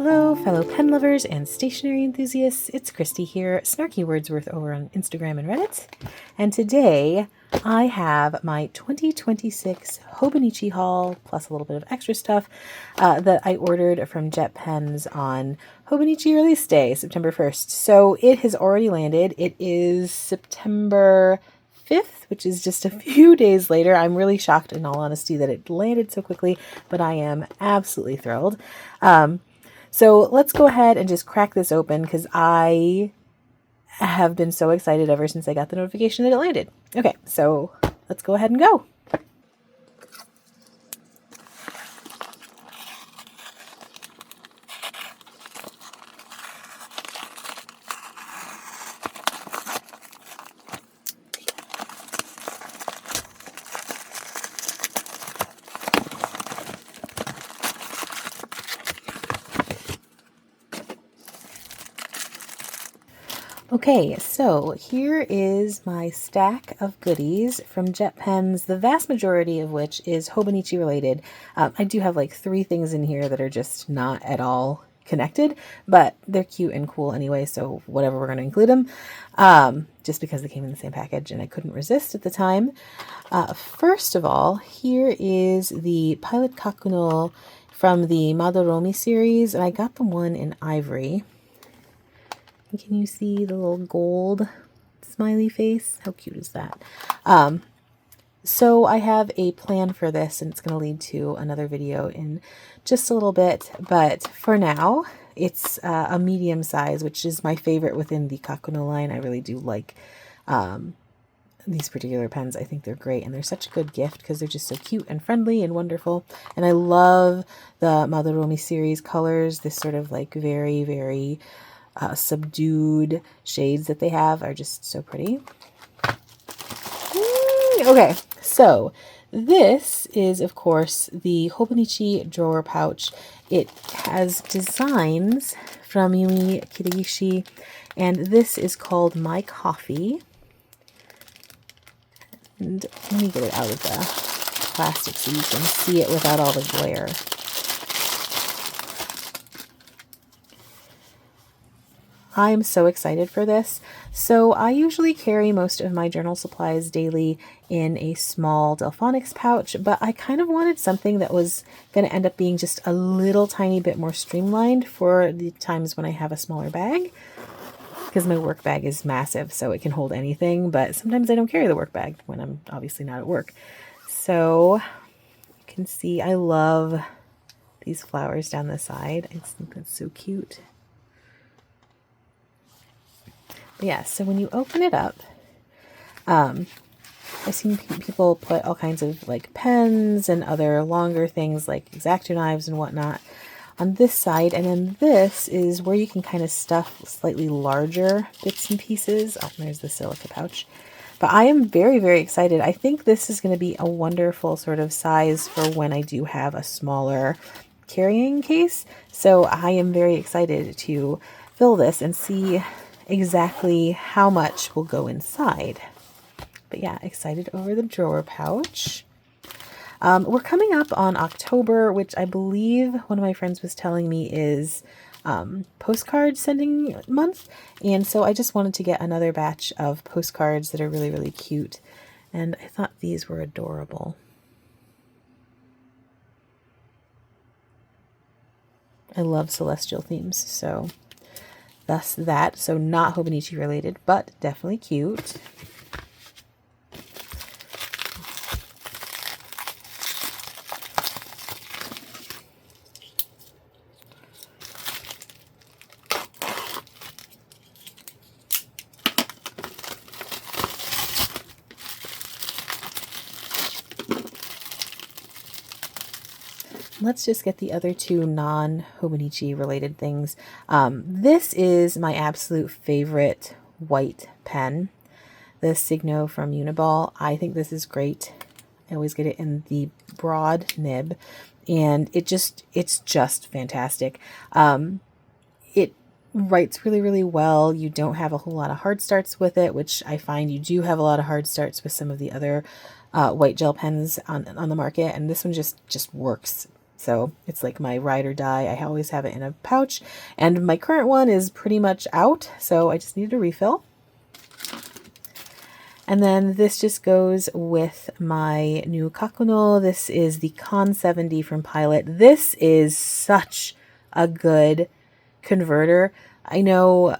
Hello, fellow pen lovers and stationery enthusiasts. It's Christy here, Snarky Wordsworth over on Instagram and Reddit. And today I have my 2026 Hobonichi Haul, plus a little bit of extra stuff that I ordered from JetPens on Hobonichi release day, September 1st. So it has already landed. It is September 5th, which is just a few days later. I'm really shocked, in all honesty, that it landed so quickly, but I am absolutely thrilled. So let's go ahead and just crack this open because I have been so excited ever since I got the notification that it landed. Okay, so let's go ahead and go. Okay, so here is my stack of goodies from JetPens, the vast majority of which is Hobonichi related. I do have like 3 things in here that are just not at all connected, but they're cute and cool anyway, so whatever, we're going to include them, just because they came in the same package and I couldn't resist at the time. First of all, here is the Pilot Kakuno from the Madoromi series, and I got the one in Ivory. Can you see the little gold smiley face? How cute is that? So I have a plan for this, and it's going to lead to another video in just a little bit. But for now, it's a medium size, which is my favorite within the Kakuno line. I really do like these particular pens. I think they're great, and they're such a good gift because they're just so cute and friendly and wonderful. And I love the Madoromi series colors. This sort of like very, very subdued shades that they have are just so pretty. Okay, so this is, of course, the Hobonichi drawer pouch. It has designs from Yumi Kitagishi, and this is called My Coffee. And let me get it out of the plastic so you can see it without all the glare. I'm so excited for this. So I usually carry most of my journal supplies daily in a small Delphonics pouch, but I kind of wanted something that was going to end up being just a little tiny bit more streamlined for the times when I have a smaller bag, because my work bag is massive, so it can hold anything, but sometimes I don't carry the work bag when I'm obviously not at work. So you can see I love these flowers down the side. I just think that's so cute. Yeah, so when you open it up, I've seen people put all kinds of like pens and other longer things like X-Acto knives and whatnot on this side, and then this is where you can kind of stuff slightly larger bits and pieces. Oh, there's the silica pouch. But I am very, very excited. I think this is going to be a wonderful sort of size for when I do have a smaller carrying case. So I am very excited to fill this and see exactly how much will go inside. But yeah, excited over the drawer pouch. We're coming up on October, which I believe one of my friends was telling me is postcard sending month. And so I just wanted to get another batch of postcards that are really, really cute. And I thought these were adorable. I love celestial themes, so thus that. So not Hobonichi related, but definitely cute. Let's just get the other 2 non-Hobonichi related things. This is my absolute favorite white pen, the Signo from Uni-ball. I think this is great. I always get it in the broad nib, and it's just fantastic. It writes really, really well. You don't have a whole lot of hard starts with it, which I find you do have a lot of hard starts with some of the other white gel pens on the market, and this one just works So it's like my ride or die. I always have it in a pouch, and my current one is pretty much out, so I just needed a refill. And then this just goes with my new Kakuno. This is the Con 70 from Pilot. This is such a good converter. I know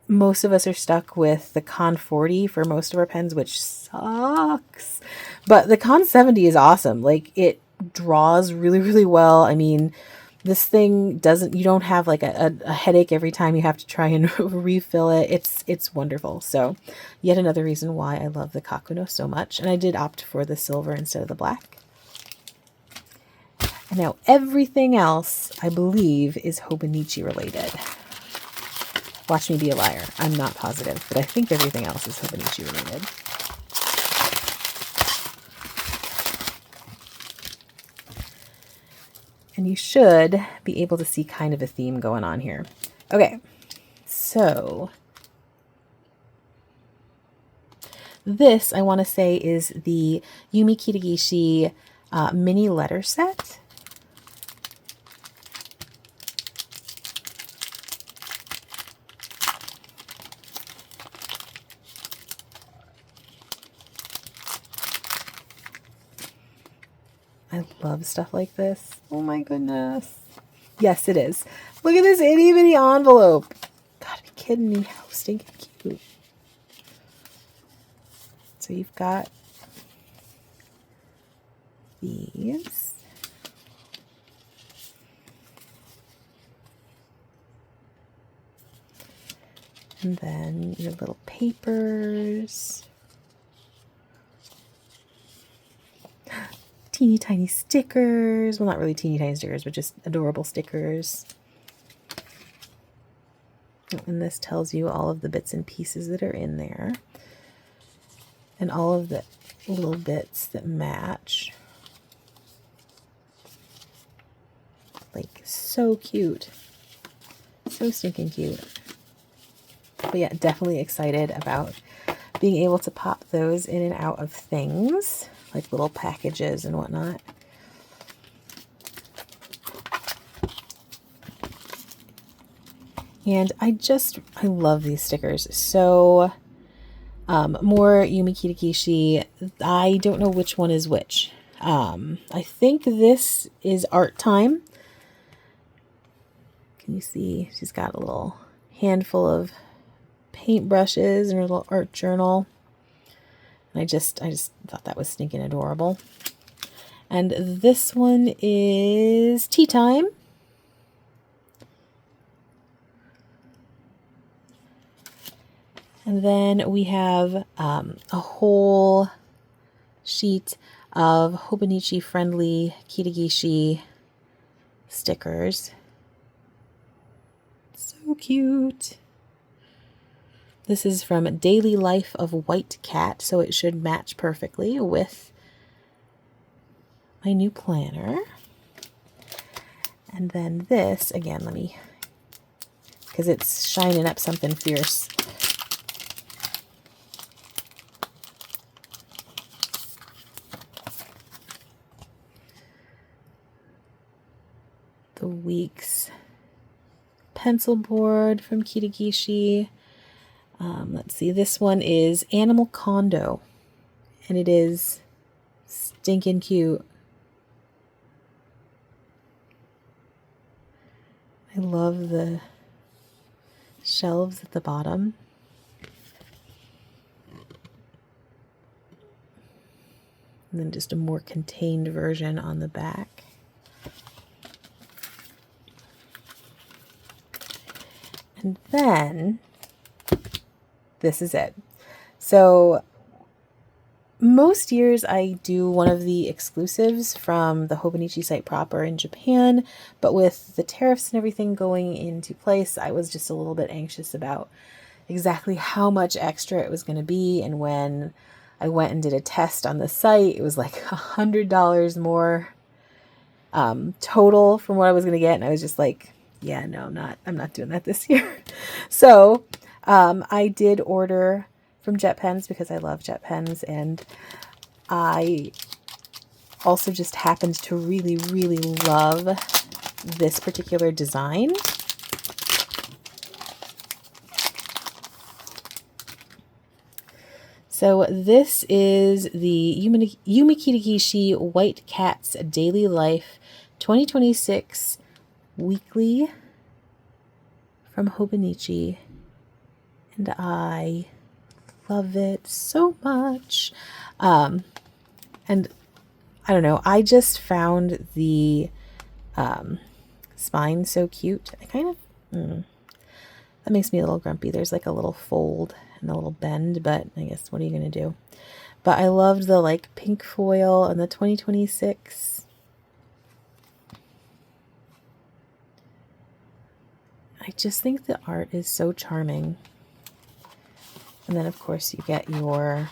most of us are stuck with the Con 40 for most of our pens, which sucks. But the Con 70 is awesome. Like, it draws really, really well. I mean, this thing you don't have like a headache every time you have to try and refill it. It's wonderful. So yet another reason why I love the Kakuno so much. And I did opt for the silver instead of the black. And now everything else, I believe, is Hobonichi related. Watch me be a liar. I'm not positive, but I think everything else is Hobonichi related. And you should be able to see kind of a theme going on here. Okay, so this, I want to say, is the Yumi Kitagishi mini letter set. I love stuff like this. Oh my goodness. Yes, it is. Look at this itty bitty envelope. Gotta be kidding me. How stinking cute. So you've got these. And then your little papers. Teeny tiny stickers. Well, not really teeny tiny stickers, but just adorable stickers. And this tells you all of the bits and pieces that are in there. And all of the little bits that match. Like, so cute. So stinking cute. But yeah, definitely excited about being able to pop those in and out of things. Like little packages and whatnot. And I love these stickers. So, more Yumi Kitagishi. I don't know which one is which. I think this is Art Time. Can you see? She's got a little handful of paintbrushes and her little art journal. And I just thought that was stinking adorable. And this one is Tea Time. And then we have a whole sheet of Hobonichi friendly Kitagishi stickers. So cute. This is from Daily Life of White Cat, so it should match perfectly with my new planner. And then this, again, because it's shining up something fierce. The week's pencil board from Kitagishi. Let's see, this one is Animal Condo, and it is stinking cute. I love the shelves at the bottom. And then just a more contained version on the back. And then this is it. So most years I do one of the exclusives from the Hobonichi site proper in Japan, but with the tariffs and everything going into place, I was just a little bit anxious about exactly how much extra it was going to be. And when I went and did a test on the site, it was like $100 more total from what I was going to get. And I was just like, yeah, no, I'm not doing that this year. So I did order from JetPens because I love JetPens, and I also just happened to really, really love this particular design. So this is the Yumi Kitagishi White Cat's Daily Life 2026 Weekly from Hobonichi, and I love it so much. And I don't know, I just found the spine so cute. I kind of, that makes me a little grumpy. There's like a little fold and a little bend, but I guess what are you going to do? But I loved the like pink foil and the 2026. I just think the art is so charming. And then of course you get your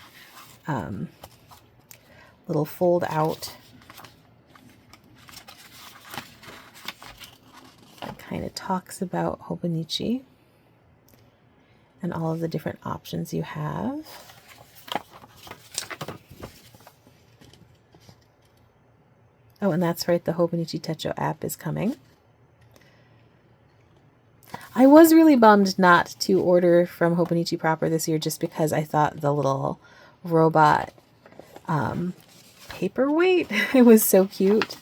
little fold out. It kind of talks about Hobonichi and all of the different options you have. Oh, and that's right, the Hobonichi Techo app is coming. I was really bummed not to order from Hobonichi proper this year just because I thought the little robot paperweight, it was so cute.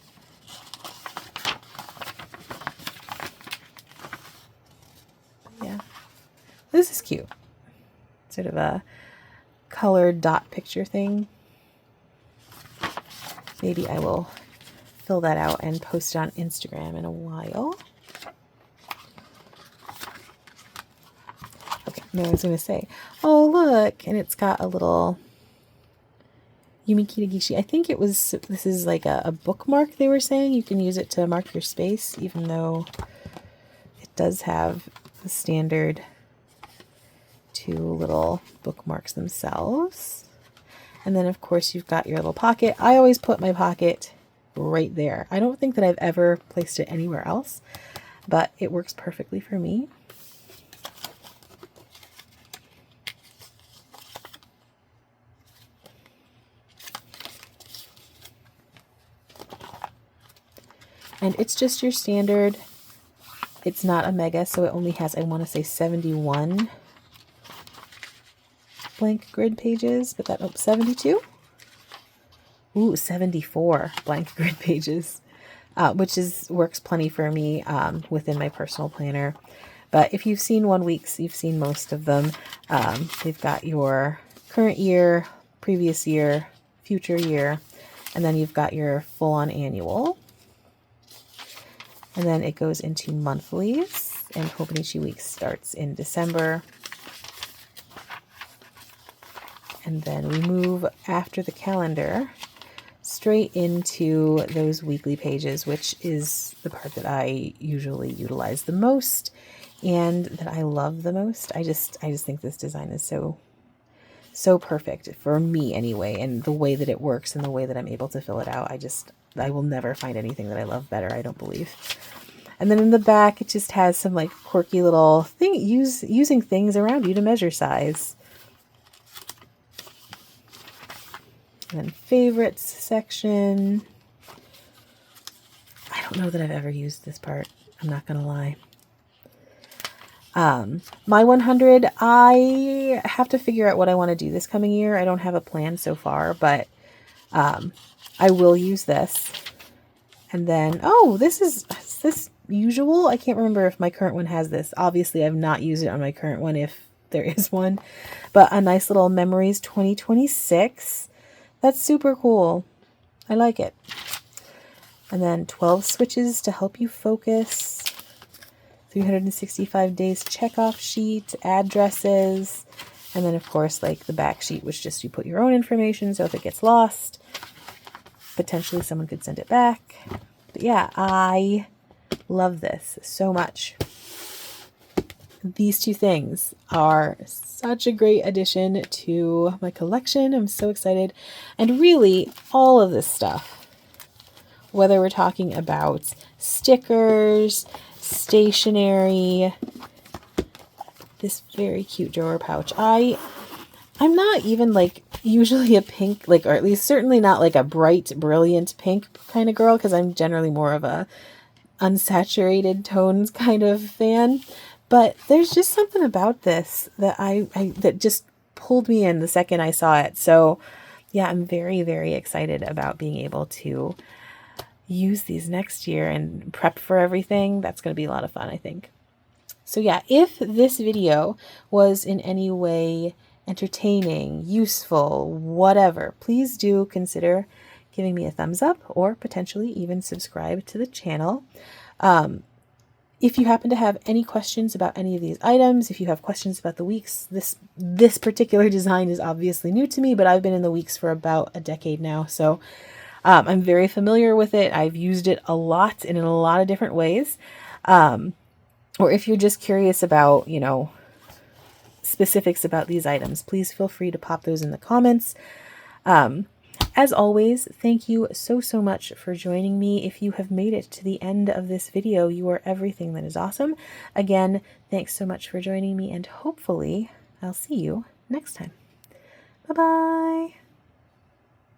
Yeah, this is cute. Sort of a colored dot picture thing. Maybe I will fill that out and post it on Instagram in a while. Okay, no, I was going to say, oh look, and it's got a little Yumi Kitagishi. I think it was, this is like a bookmark they were saying. You can use it to mark your space, even though it does have the standard two little bookmarks themselves. And then of course you've got your little pocket. I always put my pocket right there. I don't think that I've ever placed it anywhere else, but it works perfectly for me. And it's just your standard, it's not a mega, so it only has, I want to say 71 blank grid pages, but that, oh, 72? Ooh, 74 blank grid pages, which works plenty for me within my personal planner. But if you've seen 1 weeks, you've seen most of them. They've got your current year, previous year, future year, and then you've got your full-on annual. And then it goes into monthlies, and Hobonichi Week starts in December. And then we move after the calendar straight into those weekly pages, which is the part that I usually utilize the most and that I love the most. I just think this design is so perfect for me anyway, and the way that it works and the way that I'm able to fill it out. I will never find anything that I love better, I don't believe. And then in the back, it just has some like quirky little thing, using things around you to measure size. And then favorites section. I don't know that I've ever used this part, I'm not gonna lie. My 100, I have to figure out what I want to do this coming year. I don't have a plan so far, but I will use this. And then, oh, is this usual? I can't remember if my current one has this. Obviously, I've not used it on my current one, if there is one. But a nice little Memories 2026. That's super cool. I like it. And then 12 switches to help you focus. 365 days checkoff sheet, addresses, and then of course like the back sheet, which just you put your own information, so if it gets lost, potentially someone could send it back. But yeah, I love this so much. These two things are such a great addition to my collection. I'm so excited. And really, all of this stuff, whether we're talking about stickers, stationery, this very cute drawer pouch. I I'm not even like usually a pink, like, or at least certainly not like a bright, brilliant pink kind of girl, because I'm generally more of a unsaturated tones kind of fan. But there's just something about this that that just pulled me in the second I saw it. So yeah, I'm very, very excited about being able to use these next year and prep for everything. That's going to be a lot of fun, I think. So yeah, if this video was in any way entertaining, useful, whatever, please do consider giving me a thumbs up or potentially even subscribe to the channel. If you happen to have any questions about any of these items, if you have questions about the weeks, this particular design is obviously new to me, but I've been in the weeks for about a decade now, so I'm very familiar with it. I've used it a lot and in a lot of different ways. Or if you're just curious about, specifics about these items, please feel free to pop those in the comments. As always, thank you so, so much for joining me. If you have made it to the end of this video, you are everything that is awesome. Again, thanks so much for joining me, and hopefully I'll see you next time. Bye-bye.